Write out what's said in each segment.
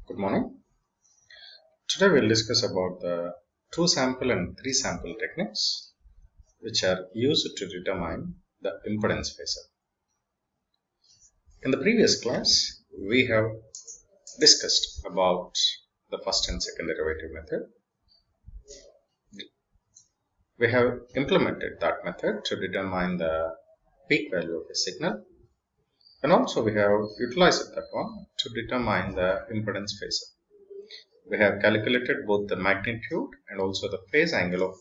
Good morning. Today we'll discuss about the two sample and three sample techniques which are used to determine the impedance phasor. In the previous class, we have discussed about the first and second derivative method. We have implemented that method to determine the peak value of a signal, and also we have utilized that one to determine the impedance phasor. We have calculated both the magnitude and also the phase angle of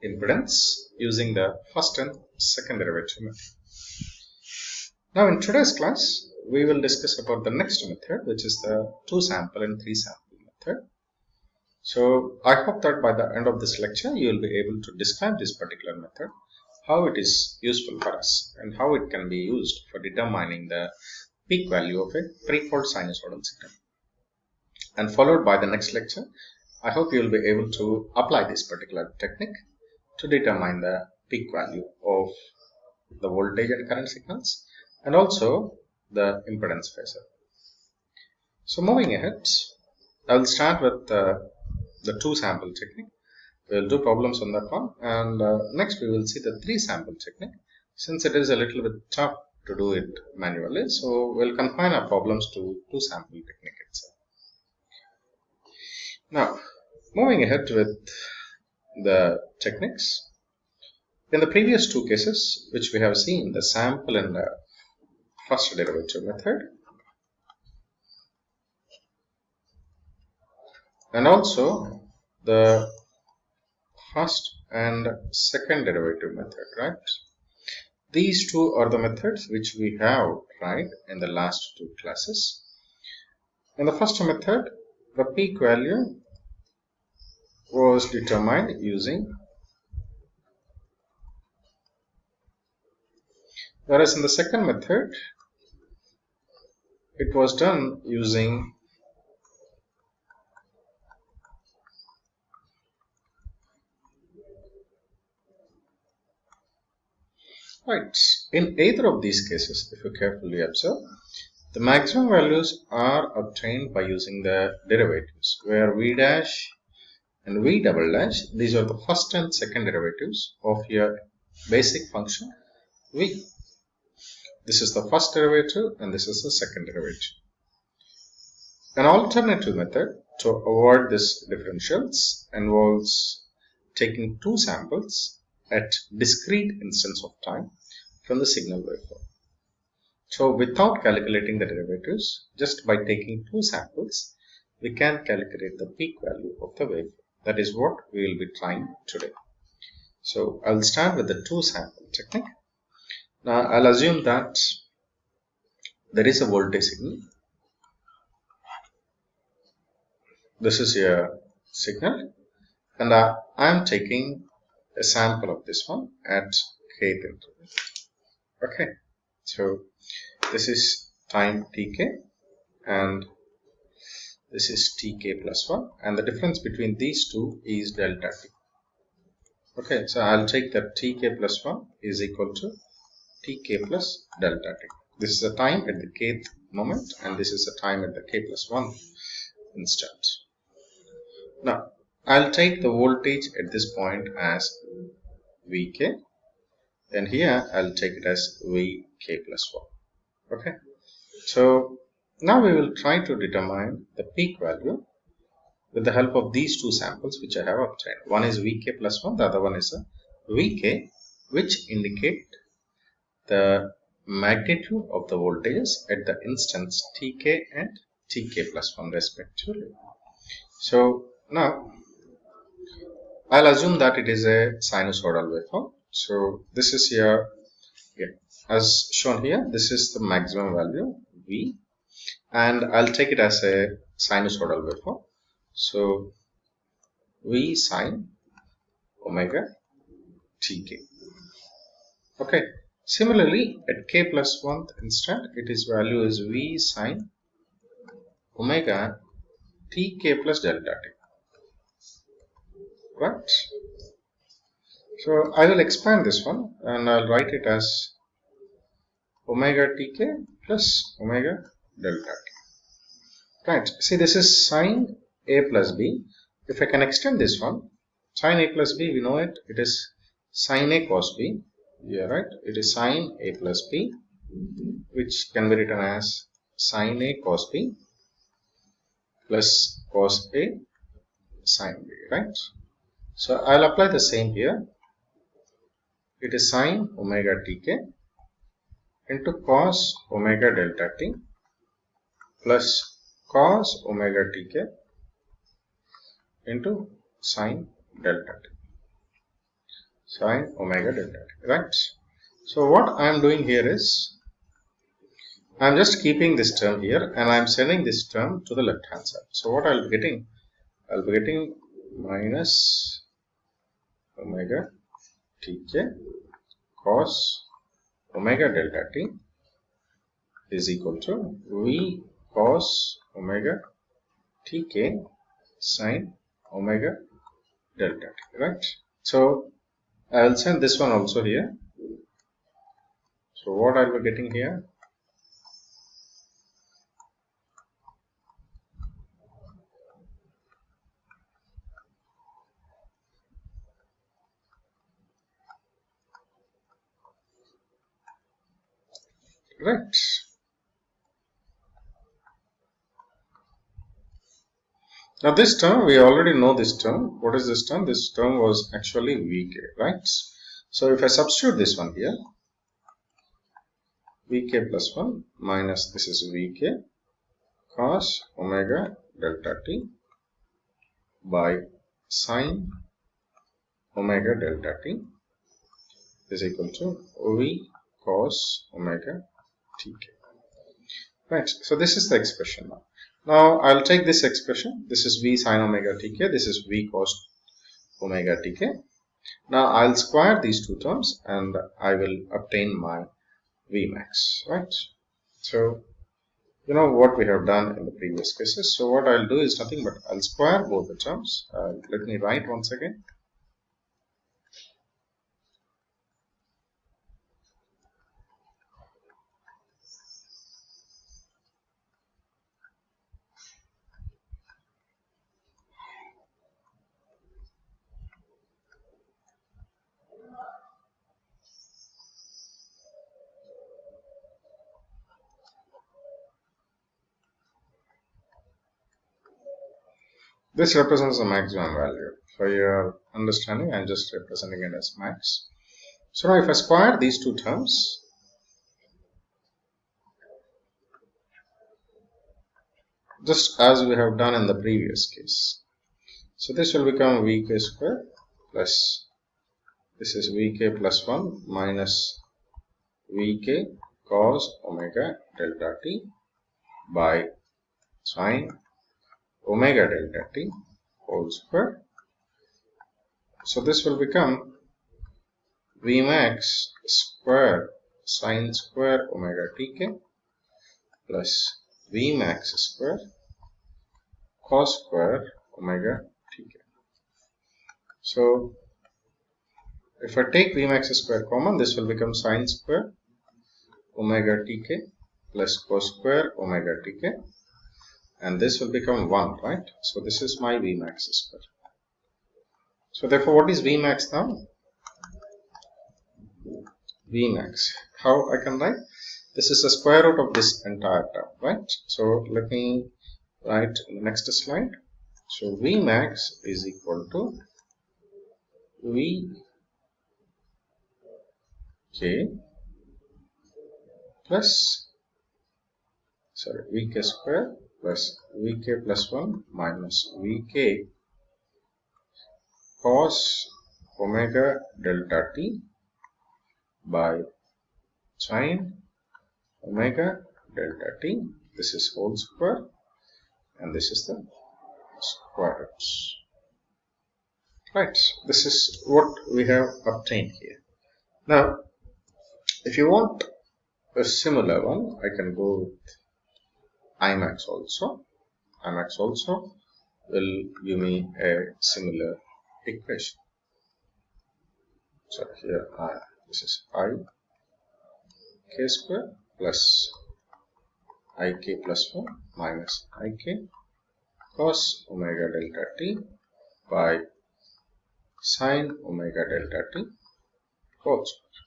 impedance using the first and second derivative method. Now in today's class, we will discuss about the next method, which is the two sample and three sample method. So I hope that by the end of this lecture, you will be able to describe this particular method, how it is useful for us and how it can be used for determining the peak value of a three-fold sinusoidal signal. And followed by the next lecture, I hope you will be able to apply this particular technique to determine the peak value of the voltage and current signals and also the impedance phasor. So moving ahead, I will start with the two sample technique. We will do problems on that one, and next we will see the three sample technique, since it is a little bit tough to do it manually. So we'll confine our problems to two sample technique itself. Now, moving ahead with the techniques. In the previous two cases, which we have seen, the sample and the first derivative method, and also the first and second derivative method, right? These two are the methods which we have tried in the last two classes. In the first method, the peak value was determined using, whereas in the second method, it was done using right. In either of these cases, if you carefully observe, the maximum values are obtained by using the derivatives, where v dash and v double dash, these are the first and second derivatives of your basic function v. This is the first derivative and this is the second derivative. An alternative method to avoid this differentials involves taking two samples at discrete instants of time from the signal waveform. So without calculating the derivatives, just by taking two samples, we can calculate the peak value of the waveform. That is what we will be trying today. So I will start with the two sample technique. Now I'll assume that there is a voltage signal. This is your signal, and I am taking a sample of this one at kth interval. Okay, so this is time tk and this is tk plus 1, and the difference between these two is delta t. Okay, so I'll take that tk plus 1 is equal to tk plus delta t. This is the time at the kth moment and this is the time at the k plus 1 instant. Now I'll take the voltage at this point as Vk, and here I'll take it as Vk plus 1. Okay, so now we will try to determine the peak value with the help of these two samples which I have obtained. One is Vk plus 1, the other one is a Vk, which indicate the magnitude of the voltages at the instants Tk and Tk plus 1 respectively. So now I'll assume that it is a sinusoidal waveform. So this is here, as shown here, this is the maximum value V, and I'll take it as a sinusoidal waveform. So V sine omega tk. Okay. Similarly, at k plus 1th instant, its value is V sine omega tk plus delta t. Right? So I will expand this one and I'll write it as omega tk plus omega delta t. Right, see, this is sine a plus b. If I can extend this one, sine a plus b, we know it, it is sine a cos b. Yeah, right, it is sine a plus b, which can be written as sine a cos b plus cos a sine b, right? So I'll apply the same here. It is sine omega tk into cos omega delta t plus cos omega tk into sine delta t, sine omega delta t, right? So what I am doing here is I am just keeping this term here and I am sending this term to the left hand side. So what I'll be getting, I'll be getting minus omega tk cos omega delta t is equal to v cos omega tk sine omega delta t, right? So I will send this one also here. So what I will be getting here, right? Now this term, we already know this term. What is this term? This term was actually Vk, right? So if I substitute this one here, Vk plus 1 minus this is Vk cos omega delta t by sine omega delta t is equal to V cos omega tk. Right, so this is the expression now. Now I'll take this expression. This is V sine omega tk. This is V cos omega tk. Now I'll square these two terms and I will obtain my Vmax, right? So you know what we have done in the previous cases. So what I'll do is nothing but I'll square both the terms. Let me write once again. This represents the maximum value. For your understanding, I'm just representing it as max. So now if I square these two terms, just as we have done in the previous case. So this will become Vk square plus, this is Vk plus 1 minus Vk cos omega delta t by sine omega delta t whole square. So this will become Vmax square sine square omega tk plus Vmax square cos square omega tk. So if I take Vmax square common, this will become sine square omega tk plus cos square omega tk, and this will become 1, right? So this is my Vmax square. So therefore, what is Vmax now? Vmax, how I can write? This is the square root of this entire term, right? So let me write in the next slide. So Vmax is equal to Vk plus, sorry, Vk square plus Vk plus 1 minus Vk cos omega delta t by sine omega delta t. This is whole square and this is the square roots. Right, this is what we have obtained here. Now, if you want a similar one, I can go with Imax also. Imax also will give me a similar equation. So here this is I k square plus ik plus 1 minus ik cos omega delta t by sine omega delta t whole square.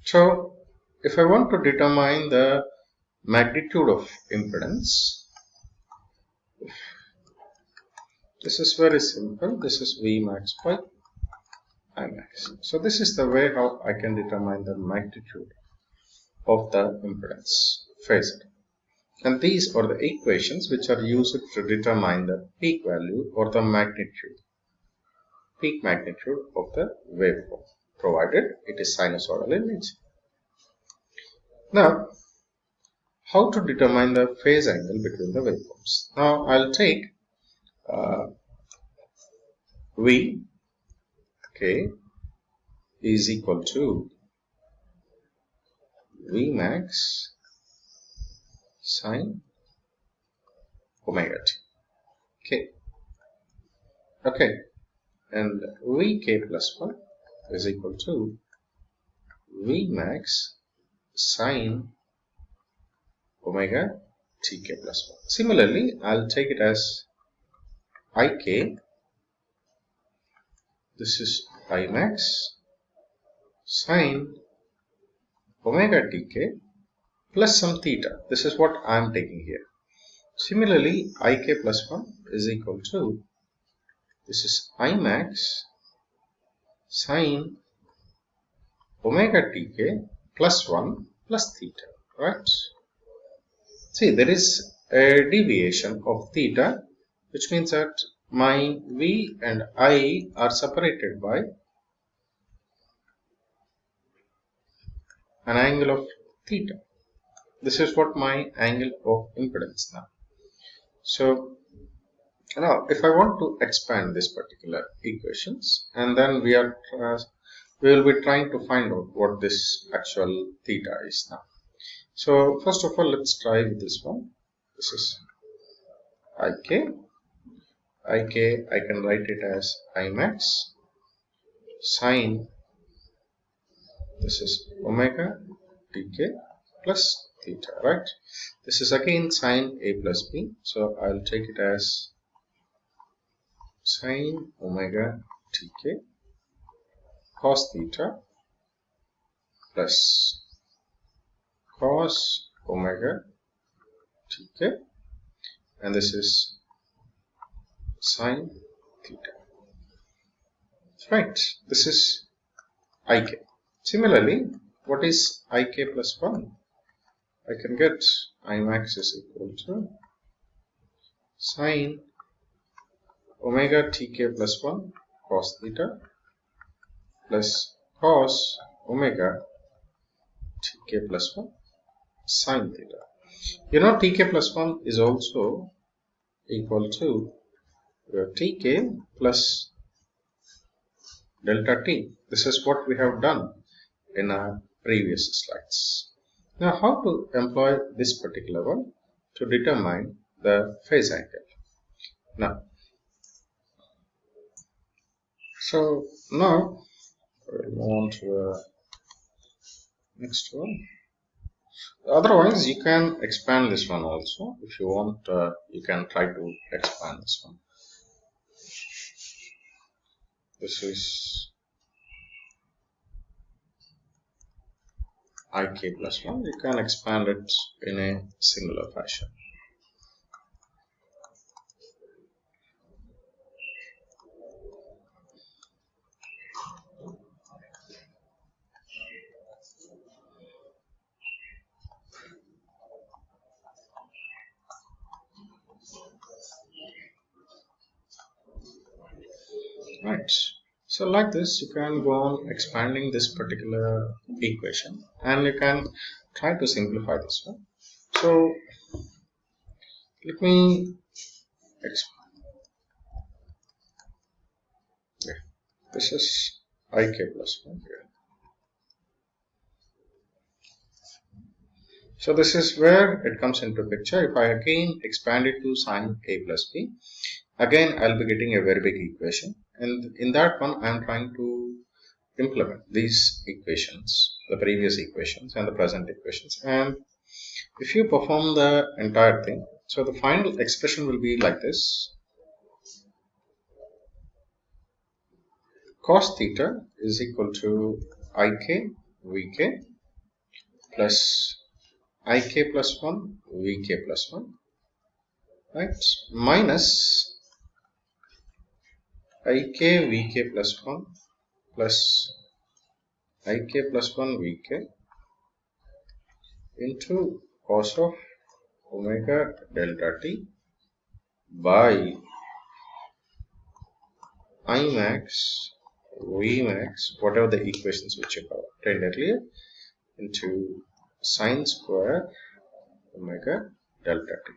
So if I want to determine the magnitude of impedance, this is very simple. This is V max by I max. So this is the way how I can determine the magnitude of the impedance phasor. And these are the equations which are used to determine the peak value or the magnitude, peak magnitude of the waveform, provided it is sinusoidal in nature. Now, how to determine the phase angle between the waveforms? Now, I'll take V is equal to V max sine omega t. Okay, and Vk plus 1 is equal to V max sine omega tk plus 1. Similarly, I'll take it as Ik. This is I max sine omega tk plus some theta. This is what I am taking here. Similarly, Ik plus 1 is equal to, this is I max sine omega tk plus 1 plus theta, right? See, there is a deviation of theta, which means that my V and I are separated by an angle of theta. This is what my angle of impedance now. So now if I want to expand this particular equations, and then we will be trying to find out what this actual theta is now. So first of all, let's try with this one. This is Ik. I can write it as I max sine, this is omega tk plus theta, right? This is again sine a plus b, so I'll take it as sine omega tk cos theta plus cos omega tk, and this is sine theta, right? This is Ik. Similarly, what is Ik plus 1? I can get I max is equal to sine omega tk plus 1 cos theta plus cos omega tk plus 1 sine theta. You know, tk plus 1 is also equal to tk plus delta t. This is what we have done in our previous slides. Now, how to employ this particular one to determine the phase angle? Now, so now we'll move on to the next one. Otherwise, you can expand this one also. If you want, you can try to expand this one. This is Ik plus 1. You can expand it in a similar fashion. Right. So like this, you can go on expanding this particular equation, and you can try to simplify this one. So let me expand. Yeah. This is Ik plus 1 here. So this is where it comes into picture. If I again expand it to sine a plus b, again I'll be getting a very big equation, and in that one I'm trying to implement these equations, the previous equations and the present equations, and If you perform the entire thing, so the final expression will be like this. Cos theta is equal to ik vk plus ik plus 1 vk plus 1, right, minus ik vk plus 1 plus ik plus 1 vk into cos of omega delta t by I max V max, whatever the equations which you have obtained earlier, into sine square omega delta t.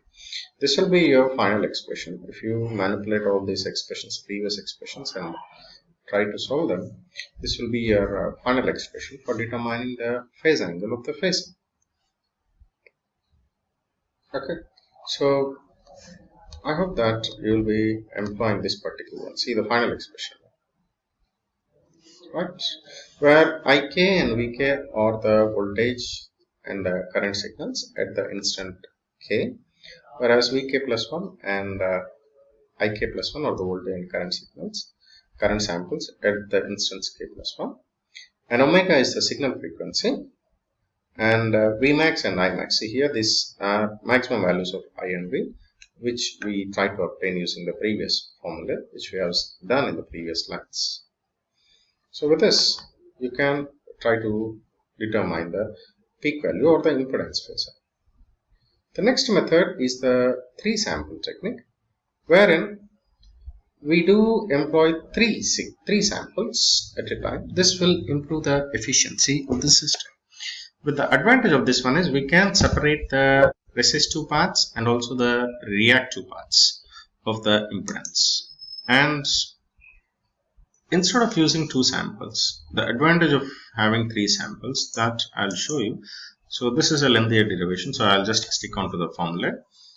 This will be your final expression. If you manipulate all these expressions, previous expressions, and try to solve them, this will be your final expression for determining the phase angle of the phasor. Okay, so I hope that you will be employing this particular one. See the final expression, right? Where Ik and Vk are the voltage and the current signals at the instant k, whereas Vk plus 1 and Ik plus 1 are the voltage and current samples at the instance k plus 1, and omega is the signal frequency, and Vmax and Imax. See here, these are maximum values of I and V, which we try to obtain using the previous formula, which we have done in the previous lines. So with this, you can try to determine the peak value or the impedance phasor. The next method is the 3 sample technique, wherein we do employ three samples at a time. This will improve the efficiency of the system. But the advantage of this one is we can separate the resistive parts and also the reactive parts of the impedance. And instead of using 2 samples, the advantage of having 3 samples, that I'll show you. So this is a lengthier derivation, so I'll just stick on to the formula.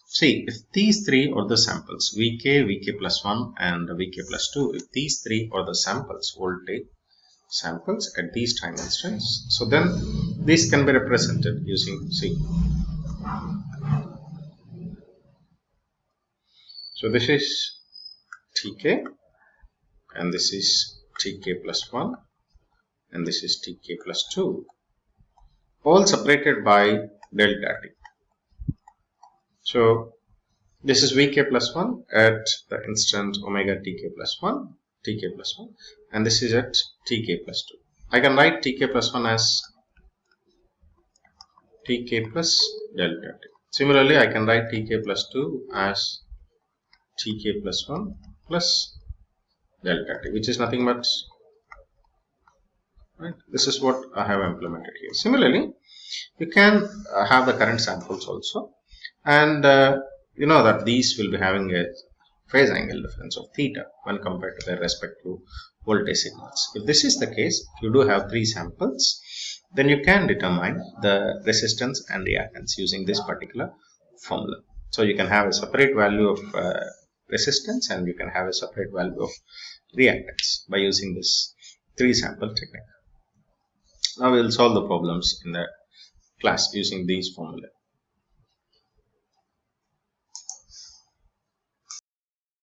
See, if these 3 are the samples, Vk, Vk plus 1 and Vk plus 2, if these 3 are the samples, voltage samples at these time instants, so then these can be represented using C. So this is Tk, and this is Tk plus 1, and this is Tk plus 2, all separated by delta t. So this is Vk plus 1 at the instant omega Tk plus 1, and this is at Tk plus 2. I can write Tk plus 1 as Tk plus delta t. Similarly, I can write Tk plus 2 as Tk plus 1 plus delta t, which is nothing but, right? This is what I have implemented here. Similarly, you can have the current samples also, and you know that these will be having a phase angle difference of theta when compared to their respective voltage signals. If this is the case, if you do have 3 samples, then you can determine the resistance and reactance using this particular formula. So you can have a separate value of resistance and you can have a separate value of reactance by using this 3 sample technique. Now we will solve the problems in the class using these formula.